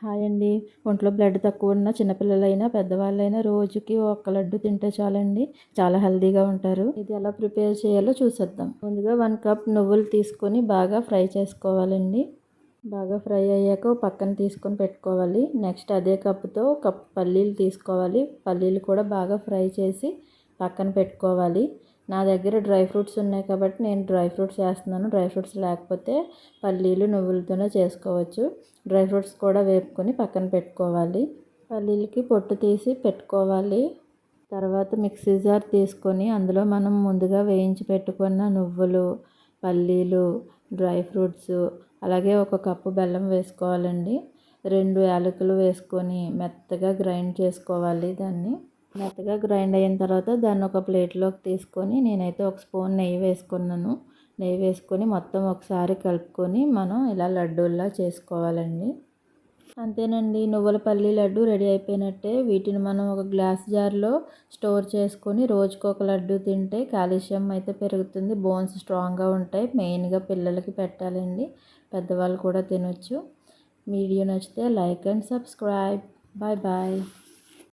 Hi అండి. ఒంట్లో blood తక్కువ ఉన్న చిన్నపిల్లలైనా, పెద్దవాళ్ళైనా రోజుకి ఒక లడ్డు తింటే చాలండి. చాలా హెల్తీగా ఉంటారు. ఇది ఎలా ప్రిపేర్ చేయాలో చూసేద్దాం. ముందుగా 1 కప్ నువ్వులు తీసుకొని బాగా ఫ్రై చేసుకోవాలండి. బాగా ఫ్రై అయ్యాక పక్కన తీసుకొని పెట్టుకోవాలి. నెక్స్ట్ అదే కప్పుతో కప్ పల్లీలు తీసుకోవాలి. పల్లీలు కూడా బాగా ఫ్రై చేసి పక్కన పెట్టుకోవాలి. నా దగ్గర డ్రై ఫ్రూట్స్ ఉన్నాయి కాబట్టి నేను డ్రై ఫ్రూట్స్ వేస్తున్నాను. డ్రై ఫ్రూట్స్ లేకపోతే పల్లీలు నువ్వులతోనే చేసుకోవచ్చు. డ్రై ఫ్రూట్స్ కూడా వేపుకొని పక్కన పెట్టుకోవాలి. పల్లీలకి పొట్టు తీసి పెట్టుకోవాలి. తర్వాత మిక్సీ జార్ తీసుకొని అందులో మనం ముందుగా వేయించి పెట్టుకున్న నువ్వులు, పల్లీలు, డ్రై ఫ్రూట్స్, అలాగే 1 కప్పు బెల్లం వేసుకోవాలండి. 2 యాలకులు వేసుకొని మెత్తగా గ్రైండ్ చేసుకోవాలి. దాన్ని మెత్తగా గ్రైండ్ అయిన తర్వాత దాన్ని ఒక ప్లేట్లోకి తీసుకొని నేనైతే 1 స్పూన్ నెయ్యి వేసుకున్నాను. నెయ్యి వేసుకొని మొత్తం ఒకసారి కలుపుకొని మనం ఇలా లడ్డూల్లా చేసుకోవాలండి. అంతేనండి, నువ్వుల పల్లి లడ్డు రెడీ అయిపోయినట్టే. వీటిని మనం ఒక గ్లాస్ జార్లో స్టోర్ చేసుకొని రోజుకొక లడ్డు తింటే కాల్షియం అయితే పెరుగుతుంది. బోన్స్ స్ట్రాంగ్గా ఉంటాయి. మెయిన్గా పిల్లలకి పెట్టాలండి. పెద్దవాళ్ళు కూడా తినొచ్చు. వీడియో నచ్చితే like and subscribe. Bye bye.